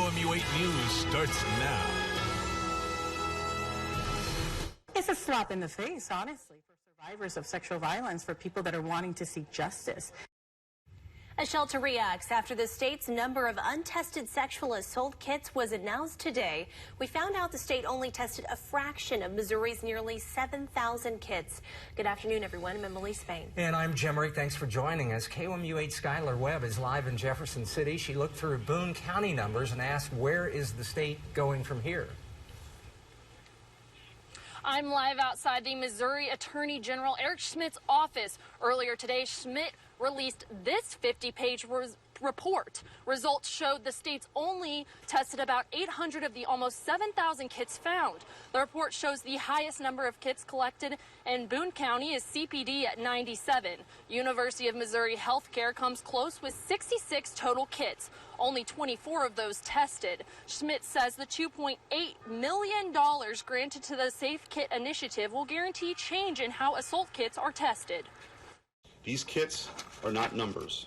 KOMU 8 News starts now. It's a slap in the face, honestly, for survivors of sexual violence, for people that are wanting to seek justice. A shelter reacts after the state's number of untested sexual assault kits was announced today. We found out the state only tested a fraction of Missouri's nearly 7,000 kits. Good afternoon, everyone. I'm Emily Spain. And I'm Jim Rick. Thanks for joining us. KOMU 8 Skylar Webb is live in Jefferson City. She looked through Boone County numbers and asked, where is the state going from here? I'm live outside the Missouri Attorney General Eric Schmidt's office. Earlier today, Schmidt released this 50-page report. Results showed the state's only tested about 800 of the almost 7,000 kits found. The report shows the highest number of kits collected in Boone County is CPD at 97. University of Missouri Healthcare comes close with 66 total kits. Only 24 of those tested. Schmidt says the $2.8 million granted to the Safe Kit initiative will guarantee change in how assault kits are tested. These kits are not numbers.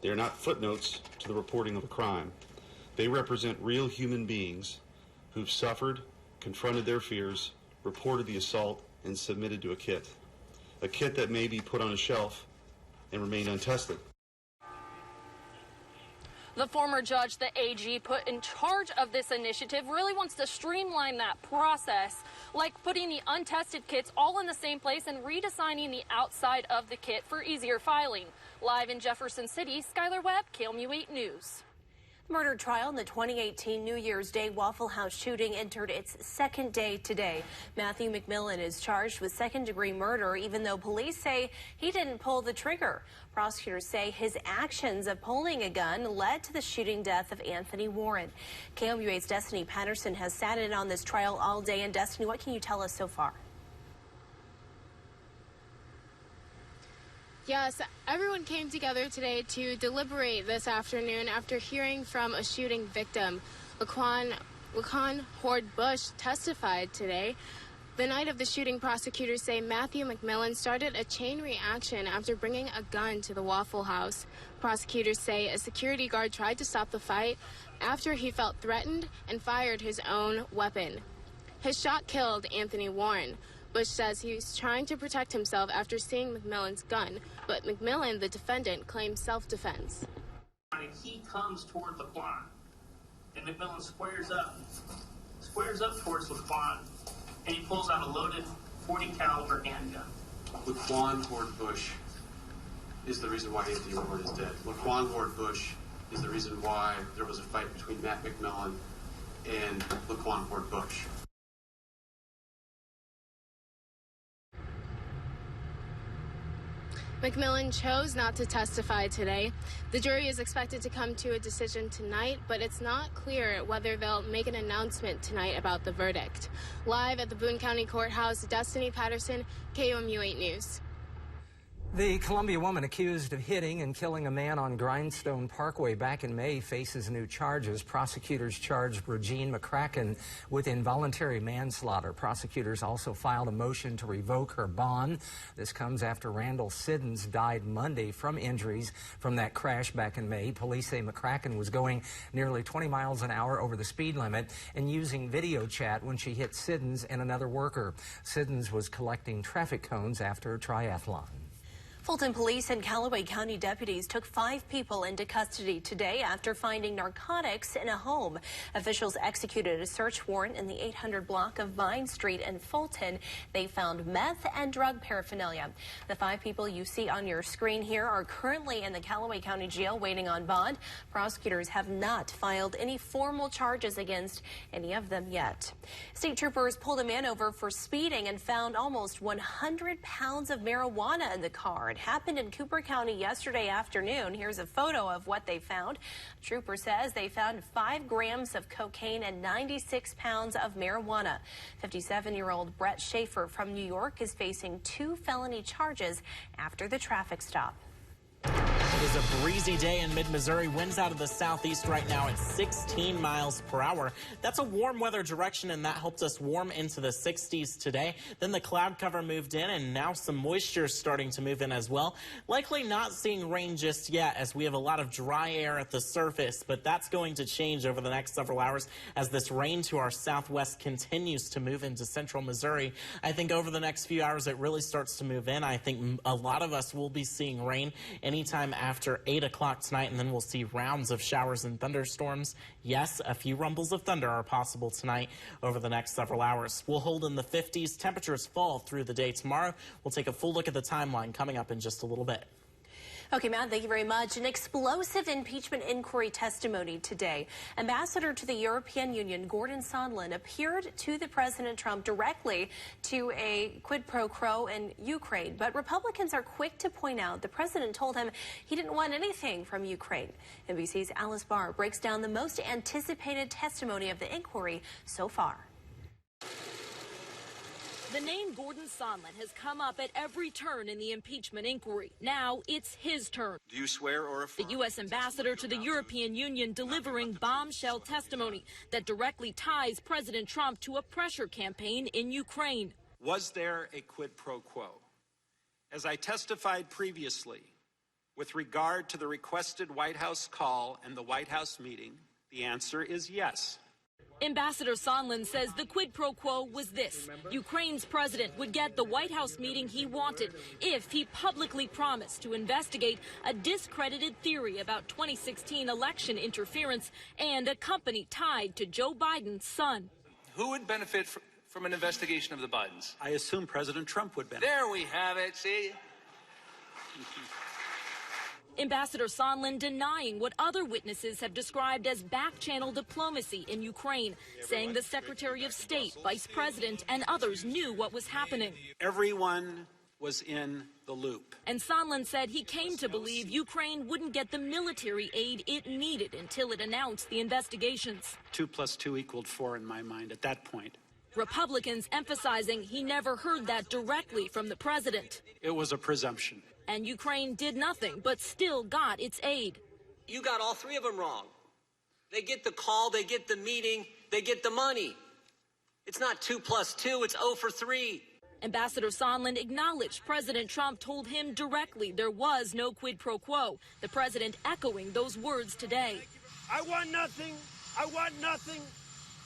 They are not footnotes to the reporting of a crime. They represent real human beings who've suffered, confronted their fears, reported the assault, and submitted to a kit. A kit that may be put on a shelf and remain untested. The former judge the AG put in charge of this initiative really wants to streamline that process, like putting the untested kits all in the same place and redesigning the outside of the kit for easier filing. Live in Jefferson City, Skylar Webb, KOMU 8 News. Murder trial in the 2018 New Year's Day Waffle House shooting entered its second day today. Matthew McMillan is charged with second-degree murder, even though police say he didn't pull the trigger. Prosecutors say his actions of pulling a gun led to the shooting death of Anthony Warren. KOMU 8's Destiny Patterson has sat in on this trial all day. And Destiny, what can you tell us so far? Yes, everyone came together today to deliberate this afternoon after hearing from a shooting victim. Laquan Horde Bush testified today. The night of the shooting, prosecutors say Matthew McMillan started a chain reaction after bringing a gun to the Waffle House. Prosecutors say a security guard tried to stop the fight after he felt threatened and fired his own weapon. His shot killed Anthony Warren. Bush says he was trying to protect himself after seeing McMillan's gun, but McMillan, the defendant, claims self-defense. He comes toward Laquan, and McMillan squares up towards Laquan, and he pulls out a loaded .40 caliber handgun. Laquan Horde Bush is the reason why Anthony Warren is dead. Laquan Horde Bush is the reason why there was a fight between Matt McMillan and Laquan Horde Bush. McMillan chose not to testify today. The jury is expected to come to a decision tonight, but it's not clear whether they'll make an announcement tonight about the verdict. Live at the Boone County Courthouse, Destiny Patterson, KOMU 8 News. The Columbia woman accused of hitting and killing a man on Grindstone Parkway back in May faces new charges. Prosecutors charged Regine McCracken with involuntary manslaughter. Prosecutors also filed a motion to revoke her bond. This comes after Randall Siddons died Monday from injuries from that crash back in May. Police say McCracken was going nearly 20 miles an hour over the speed limit and using video chat when she hit Siddons and another worker. Siddons was collecting traffic cones after a triathlon. Fulton Police and Callaway County deputies took 5 people into custody today after finding narcotics in a home. Officials executed a search warrant in the 800 block of Vine Street in Fulton. They found meth and drug paraphernalia. The 5 people you see on your screen here are currently in the Callaway County Jail waiting on bond. Prosecutors have not filed any formal charges against any of them yet. State troopers pulled a man over for speeding and found almost 100 pounds of marijuana in the car. It happened in Cooper County yesterday afternoon. Here's a photo of what they found. A trooper says they found 5 grams of cocaine and 96 pounds of marijuana. 57-year-old Brett Schaefer from New York is facing 2 felony charges after the traffic stop. It is a breezy day in mid-Missouri. Winds out of the southeast right now at 16 miles per hour. That's a warm weather direction, and that helped us warm into the 60s today. Then the cloud cover moved in, and now some moisture is starting to move in as well. Likely not seeing rain just yet, as we have a lot of dry air at the surface, but that's going to change over the next several hours as this rain to our southwest continues to move into central Missouri. I think over the next few hours it really starts to move in. I think a lot of us will be seeing rain anytime after 8 o'clock tonight, and then we'll see rounds of showers and thunderstorms. Yes, a few rumbles of thunder are possible tonight over the next several hours. We'll hold in the 50s. Temperatures fall through the day tomorrow. We'll take a full look at the timeline coming up in just a little bit. Okay, Matt, thank you very much. An explosive impeachment inquiry testimony today. Ambassador to the European Union, Gordon Sondland, appeared to the President Trump directly to a quid pro quo in Ukraine. But Republicans are quick to point out the president told him he didn't want anything from Ukraine. NBC's Alice Barr breaks down the most anticipated testimony of the inquiry so far. The name Gordon Sondland has come up at every turn in the impeachment inquiry. Now it's his turn. Do you swear or affirm? The U.S. ambassador to the European Union delivering bombshell testimony that directly ties President Trump to a pressure campaign in Ukraine. Was there a quid pro quo? As I testified previously, with regard to the requested White House call and the White House meeting, the answer is yes. Ambassador Sondland says the quid pro quo was this. Ukraine's president would get the White House meeting he wanted if he publicly promised to investigate a discredited theory about 2016 election interference and a company tied to Joe Biden's son. Who would benefit from an investigation of the Bidens? I assume President Trump would benefit. There we have it, see? Ambassador Sondland denying what other witnesses have described as back-channel diplomacy in Ukraine, saying the Secretary of State, Vice President, and others knew what was happening. Everyone was in the loop. And Sondland said he came to believe Ukraine wouldn't get the military aid it needed until it announced the investigations. 2 + 2 = 4 in my mind at that point. Republicans emphasizing he never heard that directly from the president. It was a presumption. And Ukraine did nothing, but still got its aid. You got all three of them wrong. They get the call, they get the meeting, they get the money. It's not 2 + 2, it's 0 for 3. Ambassador Sondland acknowledged President Trump told him directly there was no quid pro quo, the president echoing those words today. I want nothing. I want nothing.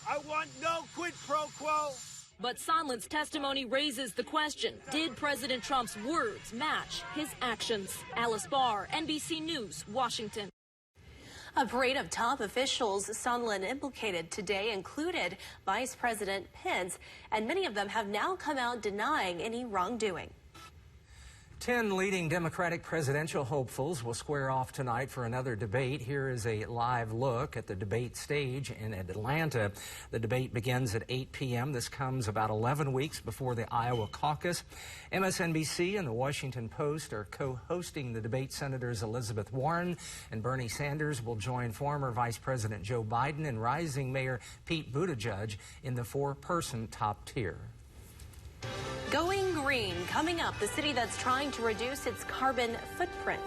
I want no quid pro quo. But Sondland's testimony raises the question, did President Trump's words match his actions? Alice Barr, NBC News, Washington. A parade of top officials Sondland implicated today included Vice President Pence, and many of them have now come out denying any wrongdoing. 10 leading Democratic presidential hopefuls will square off tonight for another debate. Here is a live look at the debate stage in Atlanta. The debate begins at 8 p.m. This comes about 11 weeks before the Iowa caucus. MSNBC and the Washington Post are co-hosting the debate. Senators Elizabeth Warren and Bernie Sanders will join former Vice President Joe Biden and rising Mayor Pete Buttigieg in the four-person top tier. Going green, coming up, the city that's trying to reduce its carbon footprint.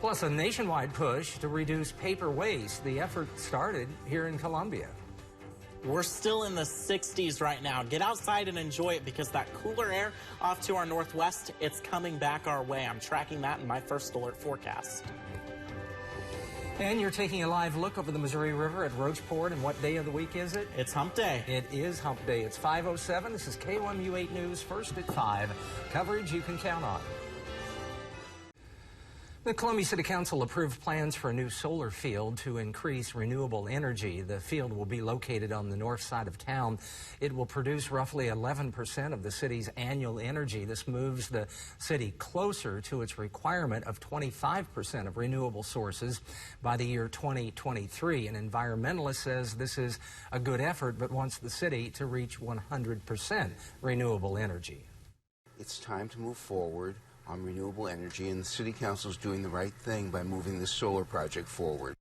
Plus, a nationwide push to reduce paper waste. The effort started here in Columbia. We're still in the 60s right now. Get outside and enjoy it because that cooler air off to our northwest, it's coming back our way. I'm tracking that in my first alert forecast. And you're taking a live look over the Missouri River at Roachport. And what day of the week is it? It's Hump Day. It is Hump Day. It's 5:07. This is KOMU 8 News, first at 5. Coverage you can count on. The Columbia City Council approved plans for a new solar field to increase renewable energy. The field will be located on the north side of town. It will produce roughly 11% of the city's annual energy. This moves the city closer to its requirement of 25% of renewable sources by the year 2023. An environmentalist says this is a good effort, but wants the city to reach 100% renewable energy. It's time to move forward on renewable energy, and the City Council is doing the right thing by moving this solar project forward.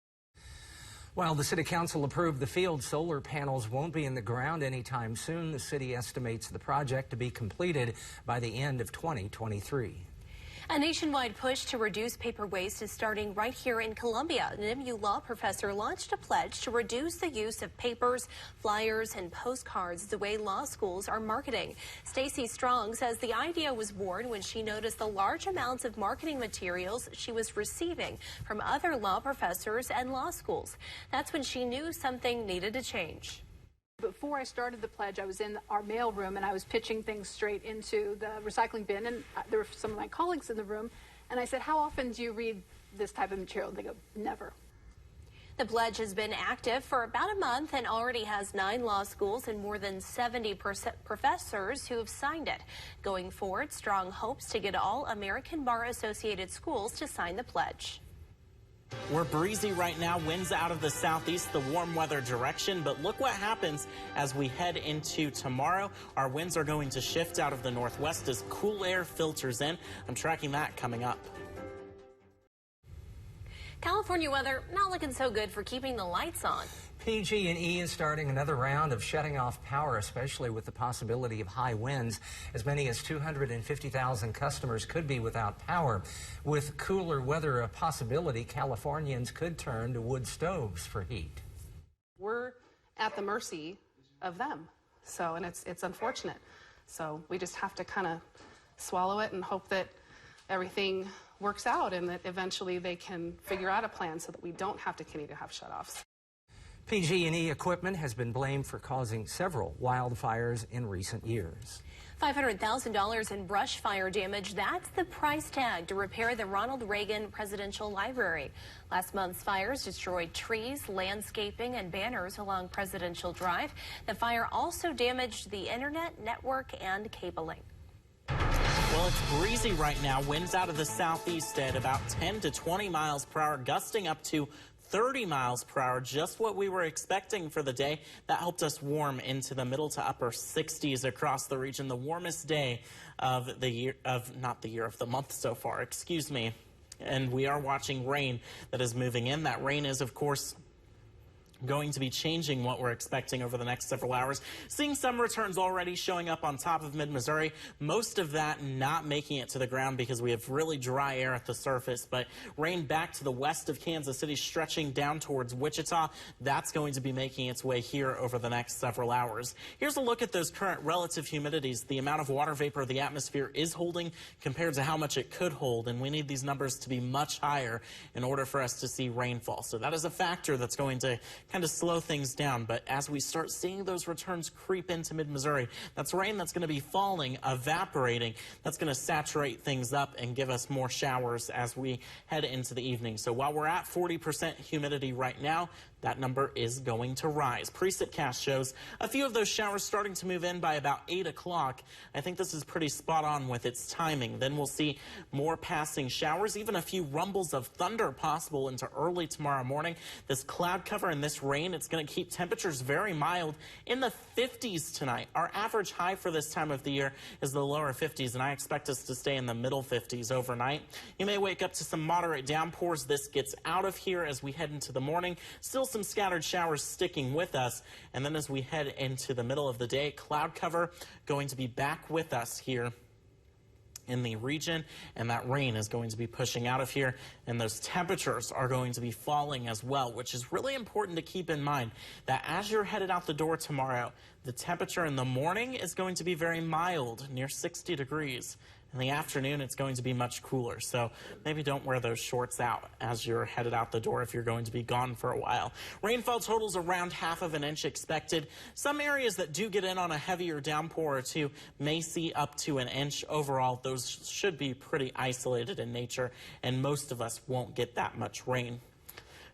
While the City Council approved the field, solar panels won't be in the ground anytime soon. The city estimates the project to be completed by the end of 2023. A nationwide push to reduce paper waste is starting right here in Columbia. An MU law professor launched a pledge to reduce the use of papers, flyers, and postcards the way law schools are marketing. Stacy Strong says the idea was born when she noticed the large amounts of marketing materials she was receiving from other law professors and law schools. That's when she knew something needed to change. Before I started the pledge, I was in our mail room and I was pitching things straight into the recycling bin, and there were some of my colleagues in the room, and I said, how often do you read this type of material? They go, never. The pledge has been active for about a month and already has 9 law schools and more than 70 professors who have signed it. Going forward, Strong hopes to get all American Bar Associated schools to sign the pledge. We're breezy right now, winds out of the southeast, the warm weather direction, but look what happens as we head into tomorrow. Our winds are going to shift out of the northwest as cool air filters in. I'm tracking that coming up. California weather not looking so good for keeping the lights on. PG&E is starting another round of shutting off power, especially with the possibility of high winds. As many as 250,000 customers could be without power. With cooler weather a possibility, Californians could turn to wood stoves for heat. We're at the mercy of them, and it's unfortunate. So we just have to kind of swallow it and hope that everything works out and that eventually they can figure out a plan so that we don't have to continue to have shutoffs. PG&E equipment has been blamed for causing several wildfires in recent years. $500,000 in brush fire damage, that's the price tag to repair the Ronald Reagan Presidential Library. Last month's fires destroyed trees, landscaping, and banners along Presidential Drive. The fire also damaged the internet, network, and cabling. Well, it's breezy right now. Winds out of the southeast at about 10 to 20 miles per hour, gusting up to 30 miles per hour, just what we were expecting for the day. That helped us warm into the middle to upper 60s across the region. The warmest day of the year, not the year, of the month so far, excuse me. And we are watching rain that is moving in. That rain is, of course, going to be changing what we're expecting over the next several hours. Seeing some returns already showing up on top of mid-Missouri. Most of that not making it to the ground because we have really dry air at the surface. But rain back to the west of Kansas City, stretching down towards Wichita. That's going to be making its way here over the next several hours. Here's a look at those current relative humidities. The amount of water vapor the atmosphere is holding compared to how much it could hold. And we need these numbers to be much higher in order for us to see rainfall. So that is a factor that's going to kind of slow things down. But as we start seeing those returns creep into mid-Missouri, that's rain that's going to be falling, evaporating. That's going to saturate things up and give us more showers as we head into the evening. So while we're at 40% humidity right now, that number is going to rise. Precipcast shows a few of those showers starting to move in by about 8 o'clock. I think this is pretty spot on with its timing. Then we'll see more passing showers, even a few rumbles of thunder possible into early tomorrow morning. This cloud cover and this rain, it's going to keep temperatures very mild in the 50s tonight. Our average high for this time of the year is the lower 50s, and I expect us to stay in the middle 50s overnight. You may wake up to some moderate downpours. This gets out of here as we head into the morning. Still some scattered showers sticking with us, and then as we head into the middle of the day, cloud cover going to be back with us here in the region, and that rain is going to be pushing out of here, and those temperatures are going to be falling as well, which is really important to keep in mind that as you're headed out the door tomorrow, the temperature in the morning is going to be very mild, near 60 degrees. In the afternoon, it's going to be much cooler, so maybe don't wear those shorts out as you're headed out the door if you're going to be gone for a while. Rainfall totals around ½ of an inch expected. Some areas that do get in on a heavier downpour or two may see up to an inch. Overall, those should be pretty isolated in nature, and most of us won't get that much rain.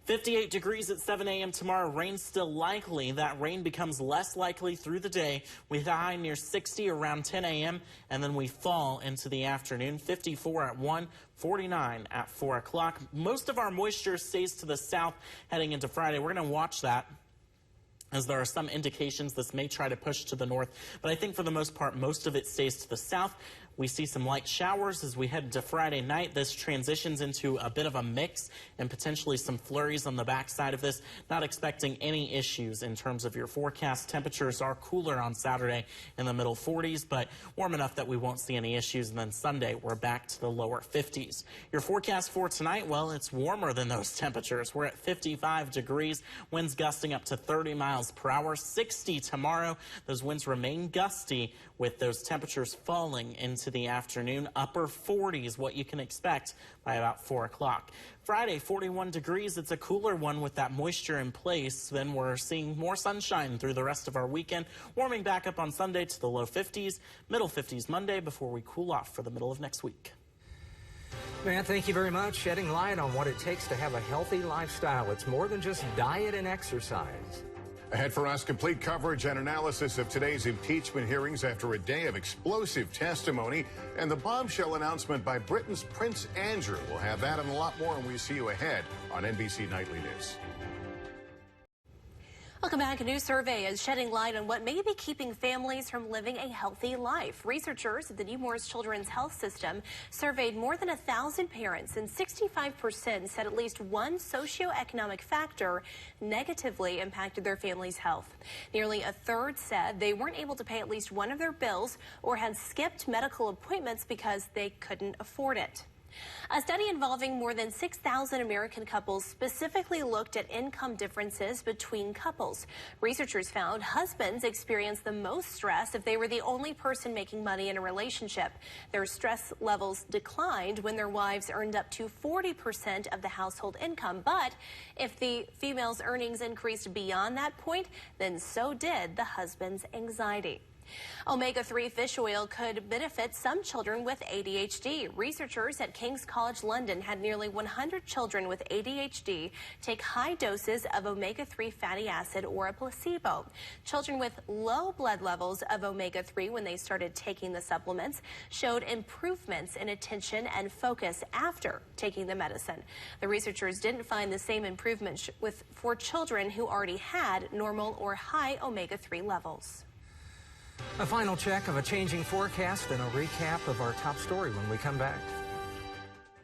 58 degrees at 7 a.m. tomorrow. Rain still likely. That rain becomes less likely through the day with a high near 60 around 10 a.m. and then we fall into the afternoon. 54 at 1, 49 at 4 o'clock. Most of our moisture stays to the south heading into Friday. We're going to watch that, as there are some indications this may try to push to the north. But I think for the most part, most of it stays to the south. We see some light showers as we head to Friday night. This transitions into a bit of a mix and potentially some flurries on the backside of this. Not expecting any issues in terms of your forecast. Temperatures are cooler on Saturday in the middle 40s, but warm enough that we won't see any issues. And then Sunday, we're back to the lower 50s. Your forecast for tonight, well, it's warmer than those temperatures. We're at 55 degrees, winds gusting up to 30 miles per hour, 60 tomorrow. Those winds remain gusty with those temperatures falling into the afternoon. Upper 40s, what you can expect by about 4 o'clock. Friday, 41 degrees. It's a cooler one with that moisture in place. Then we're seeing more sunshine through the rest of our weekend. Warming back up on Sunday to the low 50s, middle 50s Monday before we cool off for the middle of next week. Man, thank you very much. Shedding light on what it takes to have a healthy lifestyle. It's more than just diet and exercise. Ahead for us, complete coverage and analysis of today's impeachment hearings after a day of explosive testimony and the bombshell announcement by Britain's Prince Andrew. We'll have that and a lot more, and we see you ahead on NBC Nightly News. Welcome back. A new survey is shedding light on what may be keeping families from living a healthy life. Researchers at the Nemours Children's Health System surveyed more than 1,000 parents, and 65% said at least one socioeconomic factor negatively impacted their family's health. Nearly a third said they weren't able to pay at least one of their bills or had skipped medical appointments because they couldn't afford it. A study involving more than 6,000 American couples specifically looked at income differences between couples. Researchers found husbands experienced the most stress if they were the only person making money in a relationship. Their stress levels declined when their wives earned up to 40% of the household income. But if the female's earnings increased beyond that point, then so did the husband's anxiety. Omega-3 fish oil could benefit some children with ADHD. Researchers at King's College London had nearly 100 children with ADHD take high doses of omega-3 fatty acid or a placebo. Children with low blood levels of omega-3 when they started taking the supplements showed improvements in attention and focus after taking the medicine. The researchers didn't find the same improvement for children who already had normal or high omega-3 levels. A final check of a changing forecast and a recap of our top story when we come back.